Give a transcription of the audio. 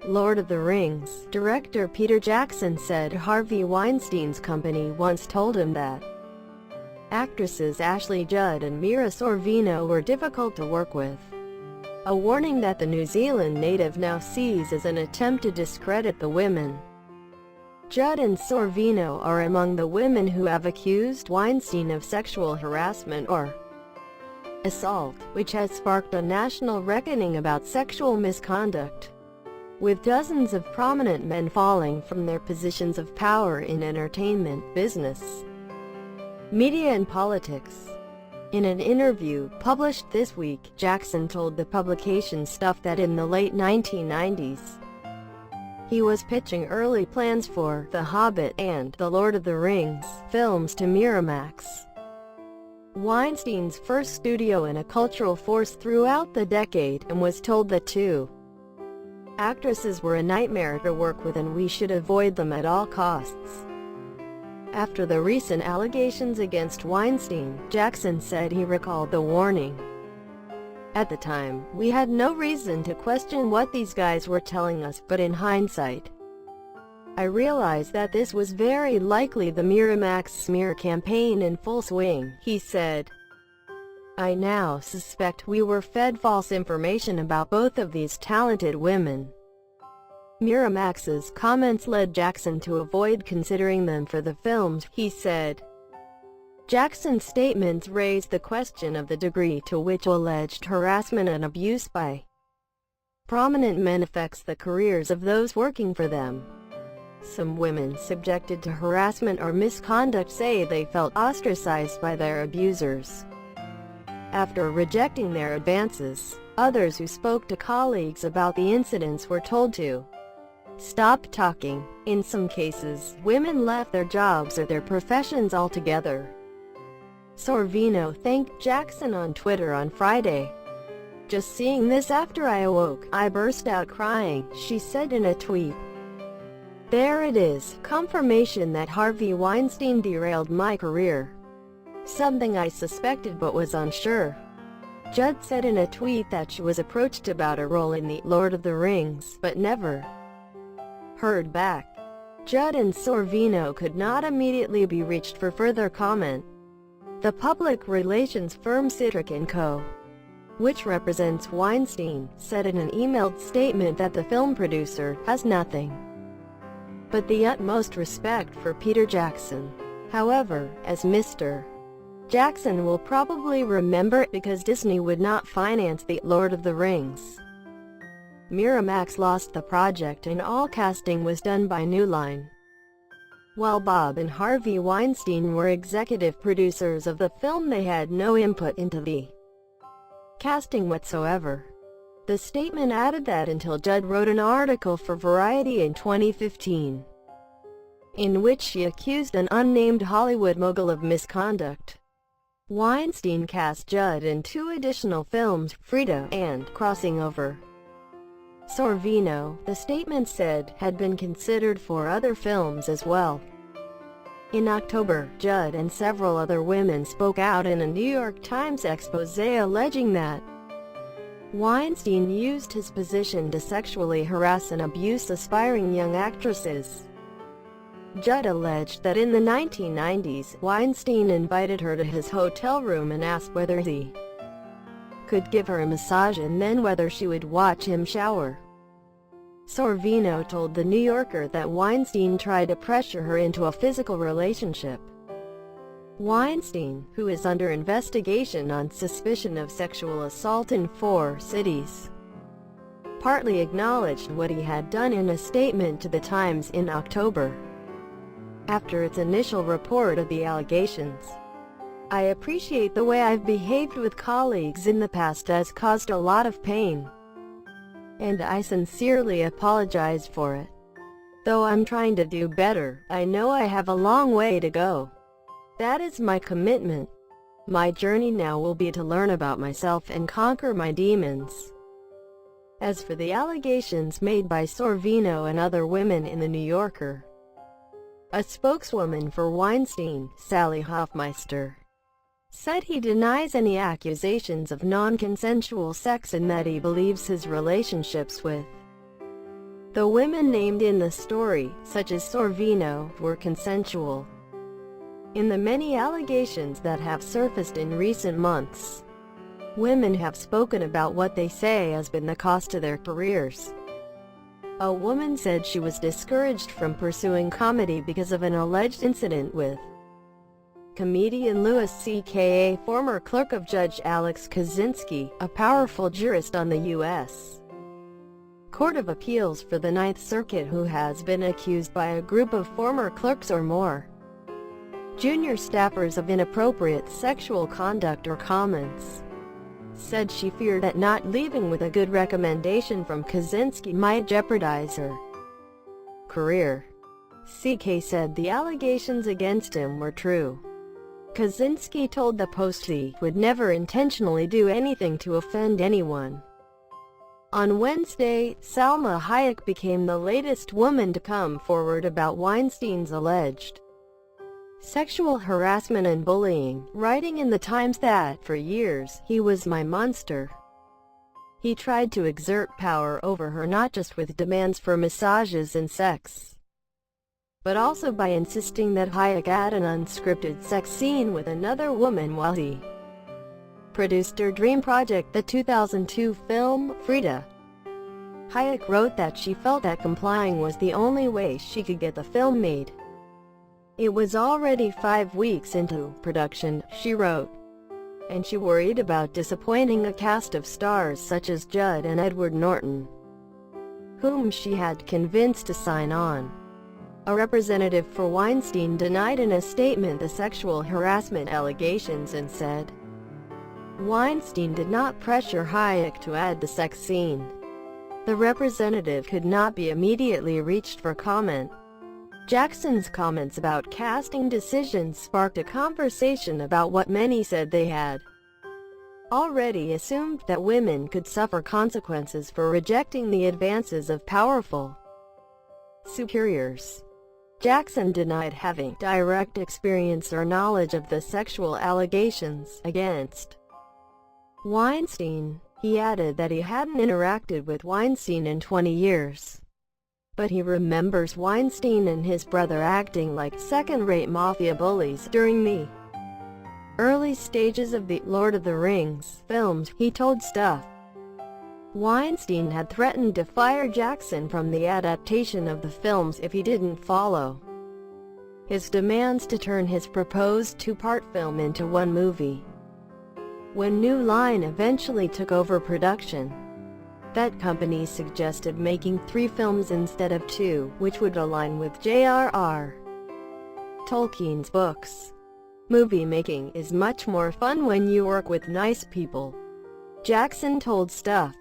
Lord of the Rings director Peter Jackson said Harvey Weinstein's company once told him that actresses Ashley Judd and Mira Sorvino were difficult to work with, a warning that the New Zealand native now sees as an attempt to discredit the women. Judd and Sorvino are among the women who have accused Weinstein of sexual harassment or assault, which has sparked a national reckoning about sexual misconduct, with dozens of prominent men falling from their positions of power in entertainment, business, media and politics. In an interview published this week, Jackson told the publication Stuff that in the late 1990s, he was pitching early plans for The Hobbit and The Lord of the Rings films to Miramax, Weinstein's first studio and a cultural force throughout the decade, and was told that two actresses were a nightmare to work with and we should avoid them at all costs. After the recent allegations against Weinstein, Jackson said he recalled the warning. At the time, we had no reason to question what these guys were telling us, but in hindsight, I realized that this was very likely the Miramax smear campaign in full swing, he said. I now suspect we were fed false information about both of these talented women. Miramax's comments led Jackson to avoid considering them for the films, he said. Jackson's statements raised the question of the degree to which alleged harassment and abuse by prominent men affects the careers of those working for them. Some women subjected to harassment or misconduct say they felt ostracized by their abusers after rejecting their advances. Others who spoke to colleagues about the incidents were told to stop talking. In some cases, women left their jobs or their professions altogether. Sorvino thanked Jackson on Twitter on Friday. Just seeing this after I awoke, I burst out crying, she said in a tweet. There it is, confirmation that Harvey Weinstein derailed my career. Something I suspected but was unsure. Judd said in a tweet that she was approached about a role in The Lord of the Rings, but never heard back. Judd and Sorvino could not immediately be reached for further comment. The public relations firm Citric & Co., which represents Weinstein, said in an emailed statement that the film producer has nothing but the utmost respect for Peter Jackson. However, as Mr. Jackson will probably remember, because Disney would not finance The Lord of the Rings, Miramax lost the project and all casting was done by New Line. While Bob and Harvey Weinstein were executive producers of the film, they had no input into the casting whatsoever. The statement added that until Judd wrote an article for Variety in 2015, in which she accused an unnamed Hollywood mogul of misconduct, Weinstein cast Judd in 2 additional films, Frida and Crossing Over. Sorvino, the statement said, had been considered for other films as well. In October, Judd and several other women spoke out in a New York Times expose alleging that Weinstein used his position to sexually harass and abuse aspiring young actresses. Judd alleged that in the 1990s, Weinstein invited her to his hotel room and asked whether he could give her a massage and then whether she would watch him shower. Sorvino told The New Yorker that Weinstein tried to pressure her into a physical relationship. Weinstein, who is under investigation on suspicion of sexual assault in 4 cities, partly acknowledged what he had done in a statement to The Times in October, after its initial report of the allegations. I appreciate the way I've behaved with colleagues in the past has caused a lot of pain, and I sincerely apologize for it. Though I'm trying to do better, I know I have a long way to go. That is my commitment. My journey now will be to learn about myself and conquer my demons. As for the allegations made by Sorvino and other women in The New Yorker, a spokeswoman for Weinstein, Sally Hoffmeister, said he denies any accusations of non-consensual sex and that he believes his relationships with The women named in the story, such as Sorvino, were consensual. In the many allegations that have surfaced in recent months, women have spoken about what they say has been the cost to their careers. A woman said she was discouraged from pursuing comedy because of an alleged incident with comedian Louis C.K., former clerk of Judge Alex Kozinski, a powerful jurist on the U.S. Court of Appeals for the Ninth Circuit, who has been accused by a group of former clerks or more junior staffers of inappropriate sexual conduct or comments. Said she feared that not leaving with a good recommendation from Kozinski might jeopardize her career. CK said the allegations against him were true. Kozinski told the Post he would never intentionally do anything to offend anyone. On Wednesday, Salma Hayek became the latest woman to come forward about Weinstein's alleged sexual harassment and bullying, writing in the Times that, for years, he was my monster. He tried to exert power over her not just with demands for massages and sex, but also by insisting that Hayek had an unscripted sex scene with another woman while he produced her dream project, the 2002 film, Frida. Hayek wrote that she felt that complying was the only way she could get the film made. It was already 5 weeks into production, she wrote, and she worried about disappointing a cast of stars such as Judd and Edward Norton, whom she had convinced to sign on. A representative for Weinstein denied in a statement the sexual harassment allegations and said Weinstein did not pressure Hayek to add the sex scene. The representative could not be immediately reached for comment. Jackson's comments about casting decisions sparked a conversation about what many said they had already assumed, that women could suffer consequences for rejecting the advances of powerful superiors. Jackson denied having direct experience or knowledge of the sexual allegations against Weinstein. He added that he hadn't interacted with Weinstein in 20 years. But he remembers Weinstein and his brother acting like second-rate mafia bullies during the early stages of the Lord of the Rings films. He told Stuff Weinstein had threatened to fire Jackson from the adaptation of the films if he didn't follow his demands to turn his proposed 2-part film into one movie. When New Line eventually took over production, that company suggested making 3 films instead of 2, which would align with J.R.R. Tolkien's books. Movie making is much more fun when you work with nice people, Jackson told Stuff.